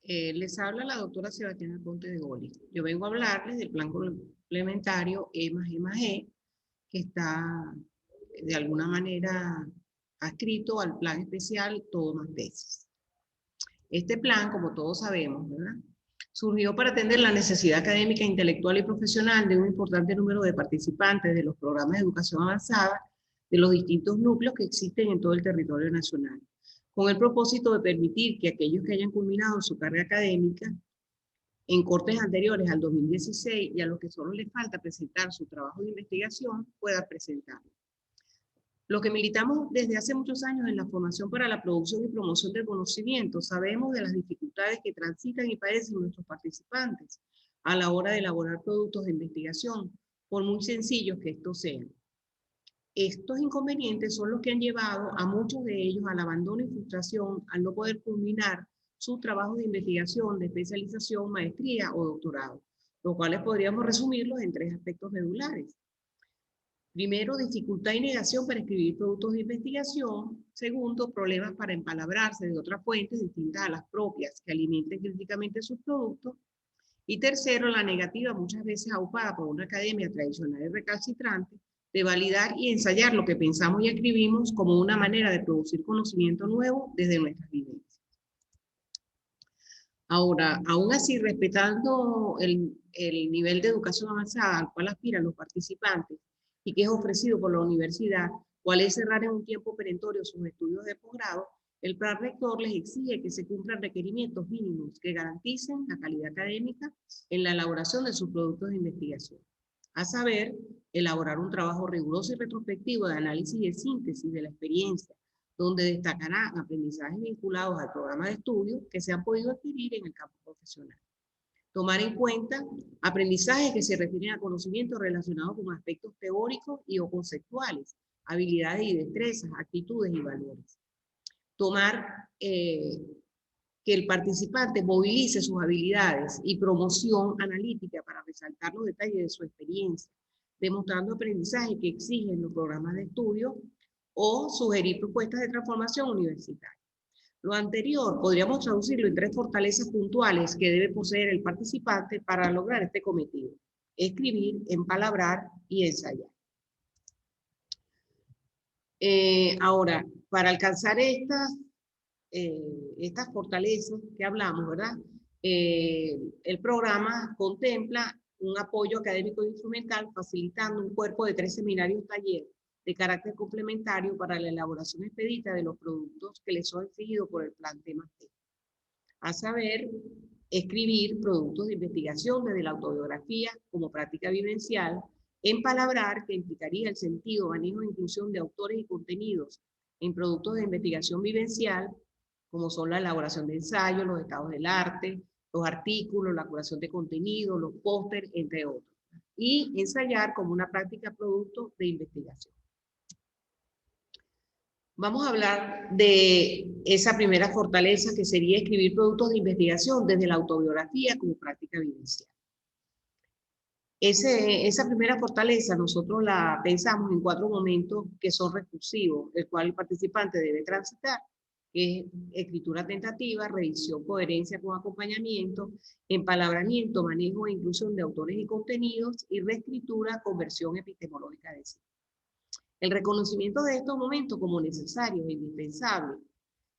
Les habla la doctora Sebastiana Ponte de Goli. Yo vengo a hablarles del plan complementario E+E+E, que está de alguna manera adscrito al plan especial Todo Más Tesis. Este plan, como todos sabemos, ¿verdad?, surgió para atender la necesidad académica, intelectual y profesional de un importante número de participantes de los programas de educación avanzada de los distintos núcleos que existen en todo el territorio nacional, con el propósito de permitir que aquellos que hayan culminado su carrera académica en cortes anteriores al 2016 y a los que solo les falta presentar su trabajo de investigación, puedan presentarlo. Los que militamos desde hace muchos años en la formación para la producción y promoción del conocimiento, sabemos de las dificultades que transitan y padecen nuestros participantes a la hora de elaborar productos de investigación, por muy sencillos que estos sean. Estos inconvenientes son los que han llevado a muchos de ellos al abandono y frustración al no poder culminar sus trabajos de investigación, de especialización, maestría o doctorado, los cuales podríamos resumirlos en 3 aspectos medulares. Primero, dificultad y negación para escribir productos de investigación. Segundo, problemas para empalabrarse de otras fuentes distintas a las propias que alimenten críticamente sus productos. Y tercero, la negativa, muchas veces aupada por una academia tradicional y recalcitrante, de validar y ensayar lo que pensamos y escribimos como una manera de producir conocimiento nuevo desde nuestras vivencias. Ahora, aún así, respetando el nivel de educación avanzada al cual aspiran los participantes y que es ofrecido por la universidad, cual es cerrar en un tiempo perentorio sus estudios de posgrado, el plan rector les exige que se cumplan requerimientos mínimos que garanticen la calidad académica en la elaboración de sus productos de investigación. A saber, elaborar un trabajo riguroso y retrospectivo de análisis y de síntesis de la experiencia, donde destacarán aprendizajes vinculados al programa de estudio que se han podido adquirir en el campo profesional. Tomar en cuenta aprendizajes que se refieren a conocimientos relacionados con aspectos teóricos y o conceptuales, habilidades y destrezas, actitudes y valores. Tomar que el participante movilice sus habilidades y promoción analítica para resaltar los detalles de su experiencia, demostrando aprendizaje que exigen los programas de estudio o sugerir propuestas de transformación universitaria. Lo anterior podríamos traducirlo en 3 fortalezas puntuales que debe poseer el participante para lograr este cometido: escribir, empalabrar y ensayar. Ahora, para alcanzar estas fortalezas que hablamos, ¿verdad? El programa contempla un apoyo académico e instrumental, facilitando un cuerpo de 3 seminarios talleres de carácter complementario para la elaboración expedita de los productos que les son exigidos por el plan T+T. A saber, escribir productos de investigación desde la autobiografía como práctica vivencial, empalabrar, que implicaría el sentido, manejo e inclusión de autores y contenidos en productos de investigación vivencial, como son la elaboración de ensayos, los estados del arte, los artículos, la curación de contenido, los pósteres, entre otros. Y ensayar como una práctica producto de investigación. Vamos a hablar de esa primera fortaleza, que sería escribir productos de investigación desde la autobiografía como práctica vivencial. Esa primera fortaleza nosotros la pensamos en 4 momentos que son recursivos, el cual el participante debe transitar, que es escritura tentativa, revisión, coherencia con acompañamiento, empalabramiento, manejo e inclusión de autores y contenidos, y reescritura, conversión epistemológica de sí. El reconocimiento de estos momentos como necesarios e indispensables,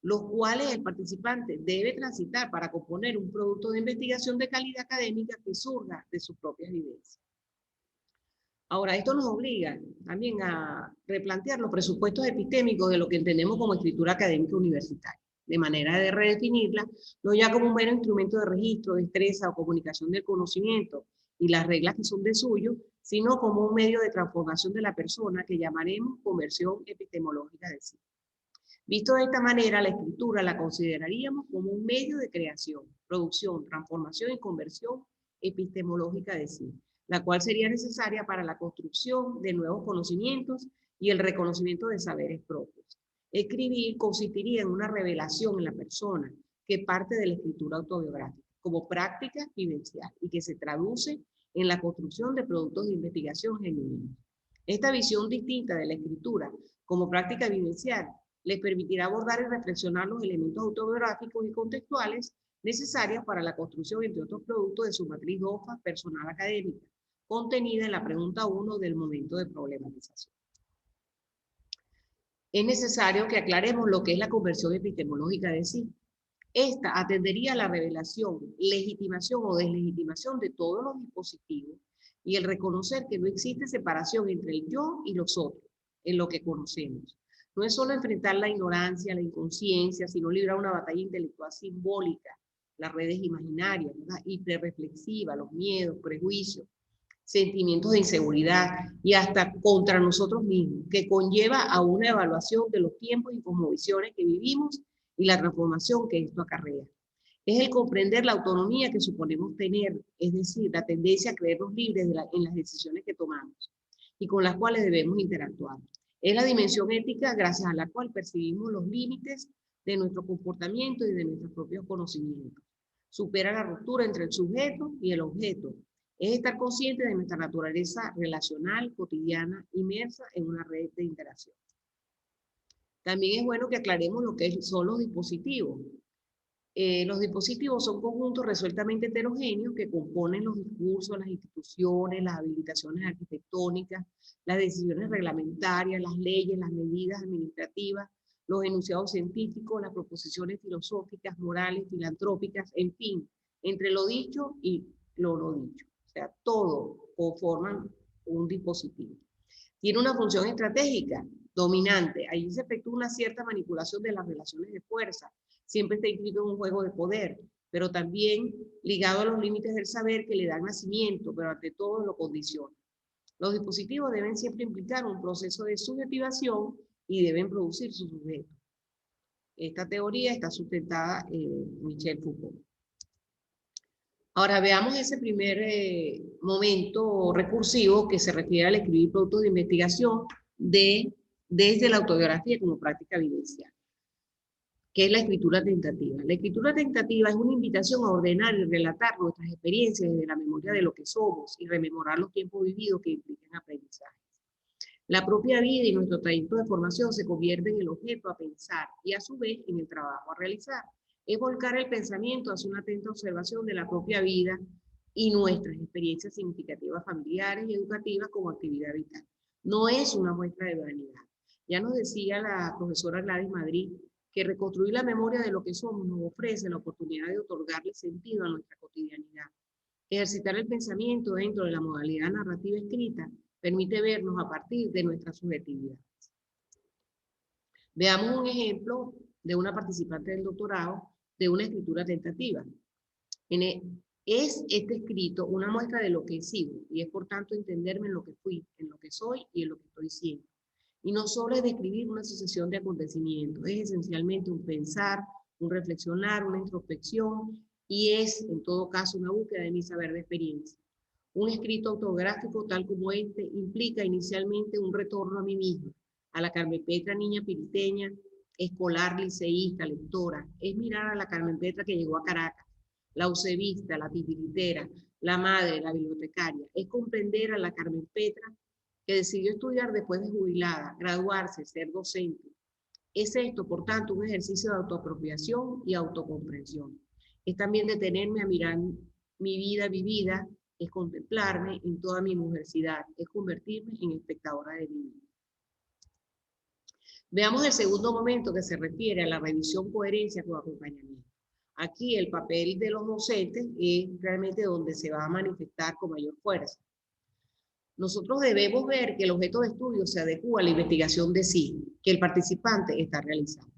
los cuales el participante debe transitar para componer un producto de investigación de calidad académica que surja de sus propias vivencias. Ahora, esto nos obliga también a replantear los presupuestos epistémicos de lo que entendemos como escritura académica universitaria, de manera de redefinirla, no ya como un mero instrumento de registro, destreza o comunicación del conocimiento y las reglas que son de suyo, sino como un medio de transformación de la persona que llamaremos conversión epistemológica de sí. Visto de esta manera, la escritura la consideraríamos como un medio de creación, producción, transformación y conversión epistemológica de sí, la cual sería necesaria para la construcción de nuevos conocimientos y el reconocimiento de saberes propios. Escribir consistiría en una revelación en la persona que parte de la escritura autobiográfica, como práctica vivencial, y que se traduce en la construcción de productos de investigación genuinos. Esta visión distinta de la escritura como práctica vivencial les permitirá abordar y reflexionar los elementos autobiográficos y contextuales necesarias para la construcción, entre otros productos, de su matriz DOFA personal académica, contenida en la pregunta 1 del momento de problematización. Es necesario que aclaremos lo que es la conversión epistemológica de sí. Esta atendería a la revelación, legitimación o deslegitimación de todos los dispositivos y el reconocer que no existe separación entre el yo y los otros en lo que conocemos. No es solo enfrentar la ignorancia, la inconsciencia, sino librar una batalla intelectual simbólica, las redes imaginarias, ¿verdad? Hiperreflexiva, los miedos, prejuicios, sentimientos de inseguridad y hasta contra nosotros mismos, que conlleva a una evaluación de los tiempos y cosmovisiones que vivimos y la transformación que esto acarrea. Es el comprender la autonomía que suponemos tener, es decir, la tendencia a creernos libres en las decisiones que tomamos y con las cuales debemos interactuar. Es la dimensión ética gracias a la cual percibimos los límites de nuestro comportamiento y de nuestros propios conocimientos. Supera la ruptura entre el sujeto y el objeto. Es estar consciente de nuestra naturaleza relacional, cotidiana, inmersa en una red de interacción. También es bueno que aclaremos lo que son los dispositivos. Los dispositivos son conjuntos resueltamente heterogéneos que componen los discursos, las instituciones, las habilitaciones arquitectónicas, las decisiones reglamentarias, las leyes, las medidas administrativas, los enunciados científicos, las proposiciones filosóficas, morales, filantrópicas, en fin, entre lo dicho y lo no dicho. O sea, todo conforman un dispositivo. Tiene una función estratégica dominante. Ahí se efectúa una cierta manipulación de las relaciones de fuerza. Siempre está inscrito en un juego de poder, pero también ligado a los límites del saber que le dan nacimiento, pero ante todo lo condiciona. Los dispositivos deben siempre implicar un proceso de subjetivación y deben producir su sujeto. Esta teoría está sustentada en Michel Foucault. Ahora veamos ese primer momento recursivo que se refiere al escribir productos de investigación desde la autobiografía como práctica vivencial, que es la escritura tentativa. La escritura tentativa es una invitación a ordenar y relatar nuestras experiencias desde la memoria de lo que somos y rememorar los tiempos vividos que implican aprendizaje. La propia vida y nuestro trayecto de formación se convierte en el objeto a pensar y a su vez en el trabajo a realizar. Es volcar el pensamiento hacia una atenta observación de la propia vida y nuestras experiencias significativas familiares y educativas como actividad vital. No es una muestra de vanidad. Ya nos decía la profesora Gladys Madrid que reconstruir la memoria de lo que somos nos ofrece la oportunidad de otorgarle sentido a nuestra cotidianidad. Ejercitar el pensamiento dentro de la modalidad narrativa escrita permite vernos a partir de nuestra subjetividad. Veamos un ejemplo de una participante del doctorado de una escritura tentativa. Es este escrito una muestra de lo que he sido y es por tanto entenderme en lo que fui, en lo que soy y en lo que estoy siendo. Y no solo es describir una sucesión de acontecimientos, es esencialmente un pensar, un reflexionar, una introspección y es en todo caso una búsqueda de mi saber de experiencia. Un escrito autobiográfico tal como este implica inicialmente un retorno a mí misma, a la Carmen Petra niña piriteña, escolar, liceísta, lectora. Es mirar a la Carmen Petra que llegó a Caracas, la eusebista, la titiritera, la madre, la bibliotecaria. Es comprender a la Carmen Petra que decidió estudiar después de jubilada, graduarse, ser docente. Es esto, por tanto, un ejercicio de autoapropiación y autocomprensión. Es también detenerme a mirar mi vida vivida, es contemplarme en toda mi mujercidad, es convertirme en espectadora de mi vida. Veamos el segundo momento que se refiere a la revisión coherencia con acompañamiento. Aquí el papel de los docentes es realmente donde se va a manifestar con mayor fuerza. Nosotros debemos ver que el objeto de estudio se adecua a la investigación de sí, que el participante está realizando.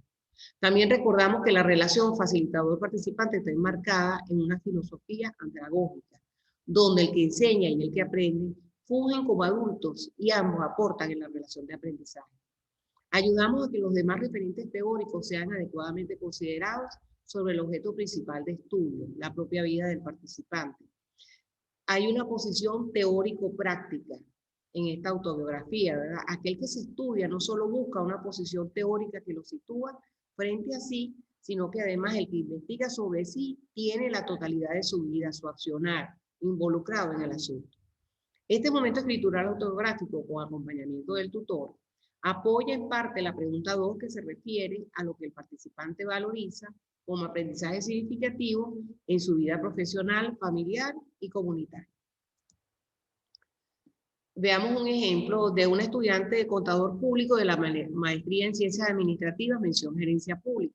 También recordamos que la relación facilitador-participante está enmarcada en una filosofía antagónica, donde el que enseña y el que aprende fungen como adultos y ambos aportan en la relación de aprendizaje. Ayudamos a que los demás referentes teóricos sean adecuadamente considerados sobre el objeto principal de estudio, la propia vida del participante. Hay una posición teórico-práctica en esta autobiografía, ¿verdad? Aquel que se estudia no solo busca una posición teórica que lo sitúa frente a sí, sino que además el que investiga sobre sí tiene la totalidad de su vida, su accionar, involucrado en el asunto. Este momento escritural autobiográfico con acompañamiento del tutor apoya en parte la pregunta 2 que se refiere a lo que el participante valoriza como aprendizaje significativo en su vida profesional, familiar y comunitaria. Veamos un ejemplo de una estudiante de contador público de la maestría en Ciencias Administrativas, mención Gerencia Pública.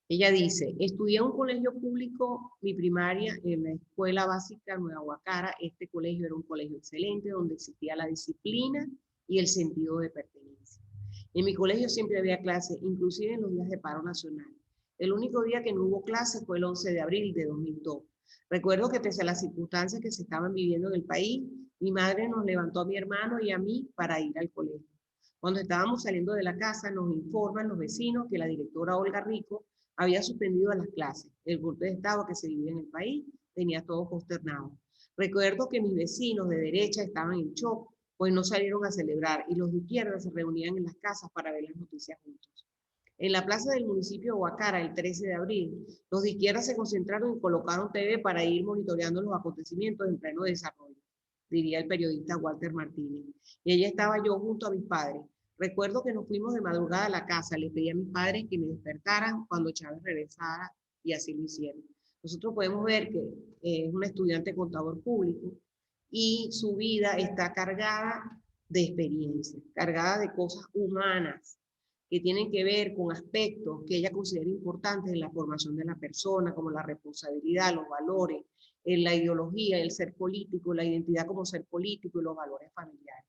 Ella dice, estudié en un colegio público, mi primaria, en la Escuela Básica Nueva Guacara. Este colegio era un colegio excelente donde existía la disciplina y el sentido de pertenencia. En mi colegio siempre había clases, inclusive en los días de paro nacional. El único día que no hubo clases fue el 11 de abril de 2002. Recuerdo que pese a las circunstancias que se estaban viviendo en el país, mi madre nos levantó a mi hermano y a mí para ir al colegio. Cuando estábamos saliendo de la casa, nos informan los vecinos que la directora Olga Rico había suspendido las clases. El golpe de Estado que se vivía en el país tenía todo consternado. Recuerdo que mis vecinos de derecha estaban en shock, pues no salieron a celebrar, y los de izquierda se reunían en las casas para ver las noticias juntos. En la plaza del municipio de Guacara, el 13 de abril, los de izquierda se concentraron y colocaron TV para ir monitoreando los acontecimientos en pleno desarrollo, diría el periodista Walter Martínez. Y allí estaba yo junto a mis padres. Recuerdo que nos fuimos de madrugada a la casa, le pedí a mis padres que me despertaran cuando Chávez regresara, y así lo hicieron. Nosotros podemos ver que es una estudiante contador público y su vida está cargada de experiencias, cargada de cosas humanas que tienen que ver con aspectos que ella considera importantes en la formación de la persona, como la responsabilidad, los valores, la ideología, el ser político, la identidad como ser político y los valores familiares.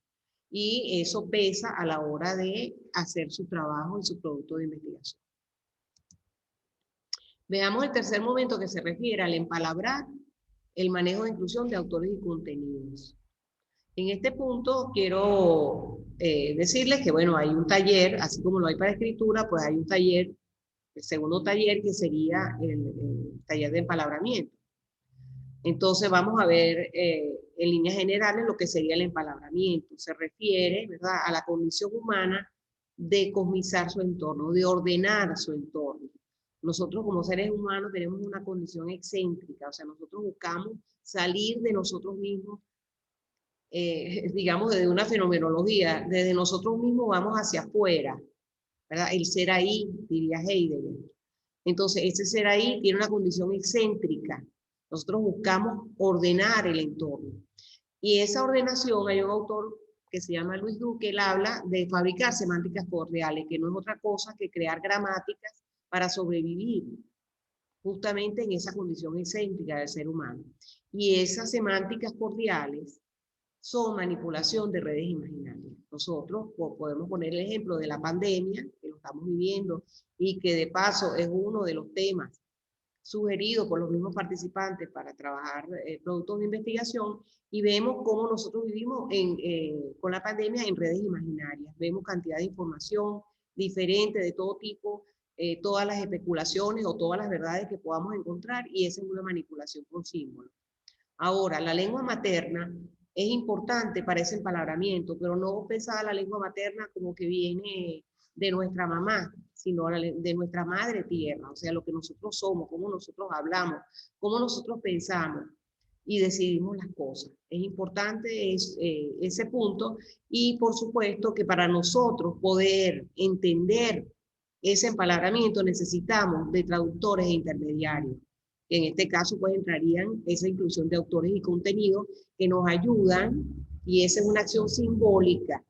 Y eso pesa a la hora de hacer su trabajo y su producto de investigación. Veamos el tercer momento que se refiere al empalabrar el manejo de inclusión de autores y contenidos. En este punto quiero decirles que, bueno, hay un taller, así como lo hay para escritura, pues hay un taller, el segundo taller, que sería el taller de empalabramiento. Entonces vamos a ver en líneas generales lo que sería el empalabramiento. Se refiere, ¿verdad?, a la condición humana de cosmizar su entorno, de ordenar su entorno. Nosotros como seres humanos tenemos una condición excéntrica, o sea, nosotros buscamos salir de nosotros mismos, digamos, desde una fenomenología, desde nosotros mismos vamos hacia afuera, ¿verdad? El ser ahí, diría Heidegger. Entonces, ese ser ahí tiene una condición excéntrica. Nosotros buscamos ordenar el entorno. Y esa ordenación, hay un autor que se llama Luis Duque, él habla de fabricar semánticas cordiales, que no es otra cosa que crear gramáticas para sobrevivir justamente en esa condición excéntrica del ser humano. Y esas semánticas cordiales son manipulación de redes imaginarias. Nosotros podemos poner el ejemplo de la pandemia, que lo estamos viviendo, y que de paso es uno de los temas sugeridos por los mismos participantes para trabajar productos de investigación, y vemos cómo nosotros vivimos con la pandemia en redes imaginarias. Vemos cantidad de información diferente de todo tipo, todas las especulaciones o todas las verdades que podamos encontrar, y esa es una manipulación con símbolos. Ahora, la lengua materna es importante para ese empalabramiento, pero no pensar la lengua materna como que viene de nuestra mamá, sino de nuestra madre tierra, o sea, lo que nosotros somos, cómo nosotros hablamos, cómo nosotros pensamos y decidimos las cosas. Es importante ese punto, y por supuesto que para nosotros poder entender ese empalabramiento necesitamos de traductores e intermediarios. En este caso, pues entrarían esa inclusión de autores y contenidos que nos ayudan, y esa es una acción simbólica,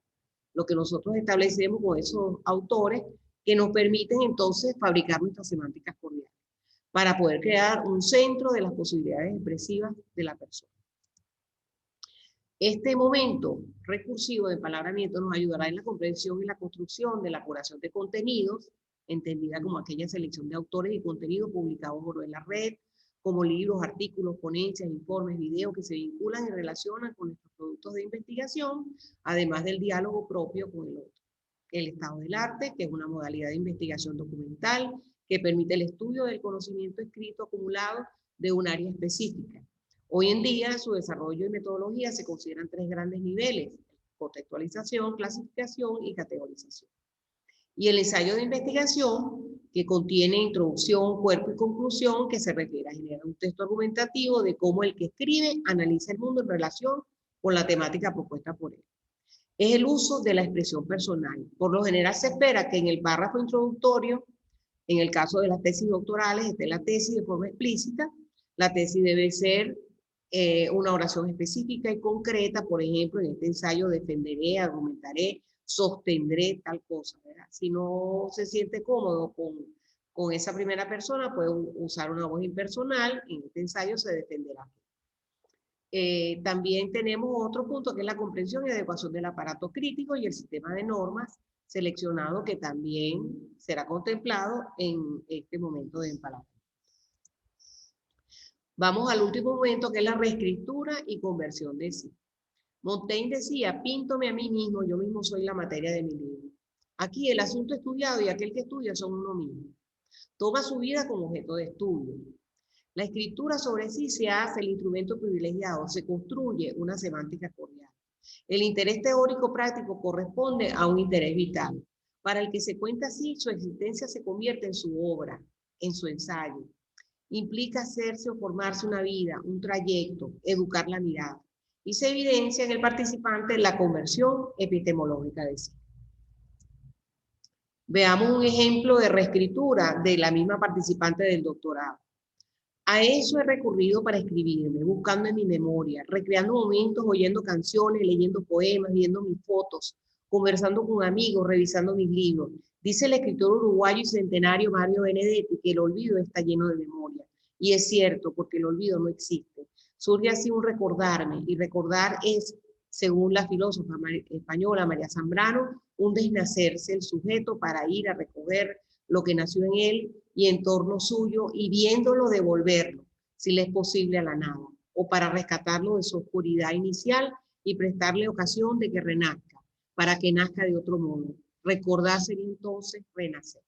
lo que nosotros establecemos con esos autores, que nos permiten entonces fabricar nuestras semánticas cordiales para poder crear un centro de las posibilidades expresivas de la persona. Este momento recursivo de empalabramiento nos ayudará en la comprensión y la construcción de la curación de contenidos, entendida como aquella selección de autores y contenidos publicados en la red, como libros, artículos, ponencias, informes, videos que se vinculan y relacionan con nuestros productos de investigación, además del diálogo propio con el otro. El estado del arte, que es una modalidad de investigación documental que permite el estudio del conocimiento escrito acumulado de un área específica. Hoy en día, su desarrollo y metodología se consideran tres grandes niveles: contextualización, clasificación y categorización. Y el ensayo de investigación, que contiene introducción, cuerpo y conclusión, que se refiere a generar un texto argumentativo de cómo el que escribe analiza el mundo en relación con la temática propuesta por él. Es el uso de la expresión personal. Por lo general se espera que en el párrafo introductorio En el caso de las tesis doctorales, esta es la tesis de forma explícita. La tesis debe ser una oración específica y concreta. Por ejemplo, en este ensayo defenderé, argumentaré, sostendré tal cosa, ¿verdad? Si no se siente cómodo con esa primera persona, puede usar una voz impersonal. En este ensayo se defenderá. También tenemos otro punto que es la comprensión y adecuación del aparato crítico y el sistema de normas seleccionado, que también será contemplado en este momento de empalagamiento. Vamos al último momento, que es la reescritura y conversión de sí. Montaigne decía: píntome a mí mismo, yo mismo soy la materia de mi libro. Aquí el asunto estudiado y aquel que estudia son uno mismo. Toma su vida como objeto de estudio. La escritura sobre sí se hace el instrumento privilegiado, se construye una semántica cordial. El interés teórico práctico corresponde a un interés vital. Para el que se cuenta así, su existencia se convierte en su obra, en su ensayo. Implica hacerse o formarse una vida, un trayecto, educar la mirada. Y se evidencia en el participante la conversión epistemológica de sí. Veamos un ejemplo de reescritura de la misma participante del doctorado. A eso he recurrido para escribirme, buscando en mi memoria, recreando momentos, oyendo canciones, leyendo poemas, viendo mis fotos, conversando con amigos, revisando mis libros. Dice el escritor uruguayo y centenario Mario Benedetti que el olvido está lleno de memoria. Y es cierto, porque el olvido no existe. Surge así un recordarme, y recordar es, según la filósofa española María Zambrano, un desnacerse el sujeto para ir a recoger lo que nació en él y en torno suyo, y viéndolo devolverlo, si le es posible, a la nada, o para rescatarlo de su oscuridad inicial y prestarle ocasión de que renazca, para que nazca de otro modo. Recordar sería entonces renacer.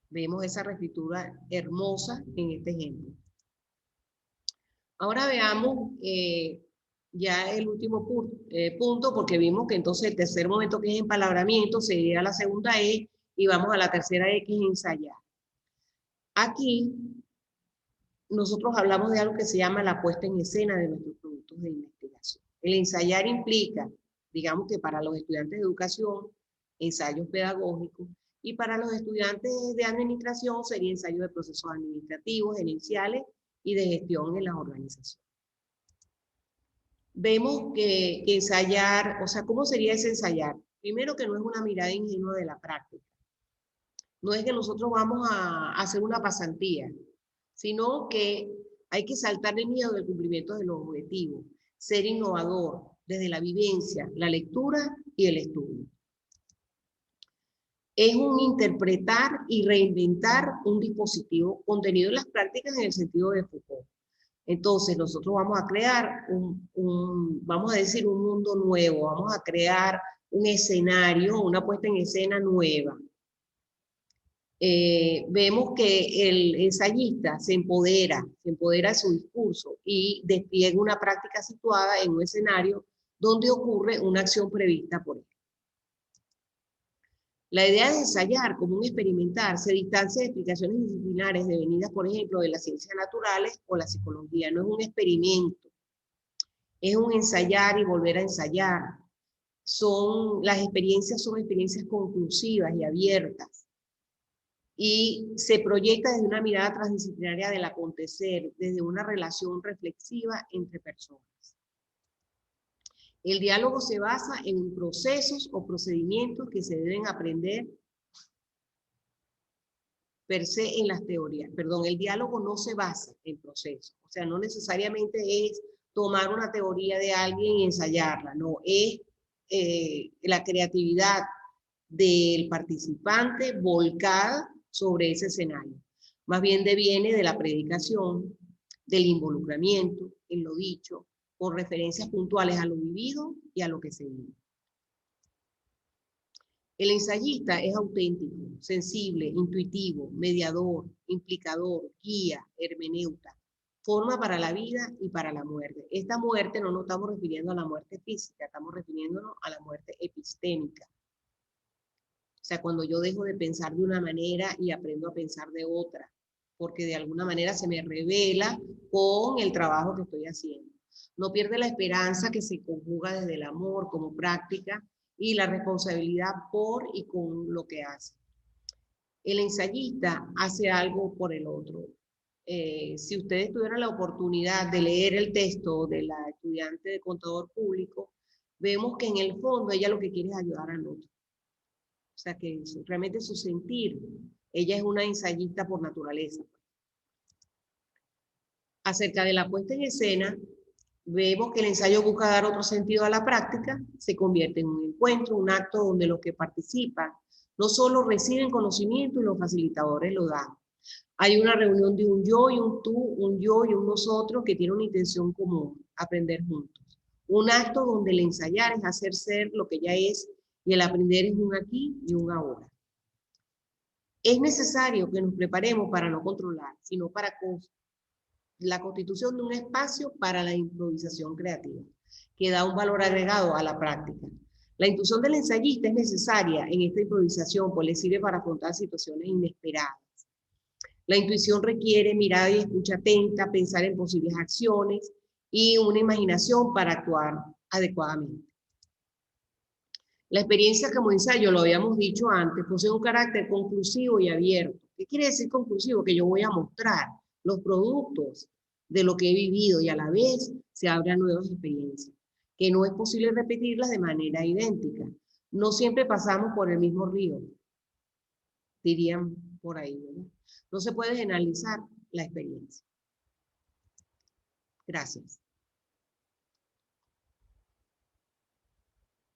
Vemos esa reescritura hermosa en este ejemplo. Ahora veamos ya el último punto, porque vimos que entonces el tercer momento, que es empalabramiento, sería la segunda E, y vamos a la tercera E, que es ensayar. Aquí nosotros hablamos de algo que se llama la puesta en escena de nuestros productos de investigación. El ensayar implica, digamos que para los estudiantes de educación, ensayos pedagógicos, y para los estudiantes de administración sería ensayo de procesos administrativos, gerenciales y de gestión en las organizaciones. Vemos que ensayar, o sea, ¿cómo sería ese ensayar? Primero, que no es una mirada ingenua de la práctica. No es que nosotros vamos a hacer una pasantía, sino que hay que saltar el miedo del cumplimiento de los objetivos, ser innovador desde la vivencia, la lectura y el estudio. Es un interpretar y reinventar un dispositivo contenido en las prácticas en el sentido de Foucault. Entonces nosotros vamos a crear vamos a decir, un mundo nuevo, vamos a crear un escenario, una puesta en escena nueva. Vemos que el ensayista se empodera de su discurso y despliega una práctica situada en un escenario donde ocurre una acción prevista por él. La idea de ensayar como un experimentar se distancia de explicaciones disciplinares devenidas, por ejemplo, de las ciencias naturales o la psicología. No es un experimento, es un ensayar y volver a ensayar. Las experiencias son experiencias conclusivas y abiertas, y se proyecta desde una mirada transdisciplinaria del acontecer, desde una relación reflexiva entre personas. El diálogo se basa en procesos o procedimientos que se deben aprender per se en las teorías. Perdón, el diálogo no se basa en procesos. O sea, no necesariamente es tomar una teoría de alguien y ensayarla. No, es la creatividad del participante volcada sobre ese escenario. Más bien deviene de la predicación, del involucramiento en lo dicho, con referencias puntuales a lo vivido y a lo que se vive. El ensayista es auténtico, sensible, intuitivo, mediador, implicador, guía, hermeneuta. Forma para la vida y para la muerte. Esta muerte no nos estamos refiriendo a la muerte física, estamos refiriéndonos a la muerte epistémica. O sea, cuando yo dejo de pensar de una manera y aprendo a pensar de otra, porque de alguna manera se me revela con el trabajo que estoy haciendo. No pierde la esperanza, que se conjuga desde el amor como práctica y la responsabilidad por y con lo que hace. el ensayista hace algo por el otro. Si ustedes tuvieran la oportunidad de leer el texto de la estudiante de contador público, vemos que en el fondo ella lo que quiere es ayudar al otro. O sea, que realmente su sentir, ella es una ensayista por naturaleza. Acerca de la puesta en escena, vemos que el ensayo busca dar otro sentido a la práctica, se convierte en un encuentro, un acto donde los que participan no solo reciben conocimiento y los facilitadores lo dan. Hay una reunión de un yo y un tú, un yo y un nosotros que tiene una intención común, aprender juntos. Un acto donde el ensayar es hacer ser lo que ya es y el aprender es un aquí y un ahora. Es necesario que nos preparemos para no controlar, sino para la constitución de un espacio para la improvisación creativa, que da un valor agregado a la práctica. La intuición del ensayista es necesaria en esta improvisación, pues le sirve para afrontar situaciones inesperadas. La intuición requiere mirada y escucha atenta, pensar en posibles acciones y una imaginación para actuar adecuadamente. La experiencia como ensayo, lo habíamos dicho antes, posee un carácter conclusivo y abierto. ¿Qué quiere decir conclusivo? Que yo voy a mostrar los productos de lo que he vivido y a la vez se abren nuevas experiencias, que no es posible repetirlas de manera idéntica. No siempre pasamos por el mismo río, dirían por ahí, ¿verdad? No se puede generalizar la experiencia. Gracias.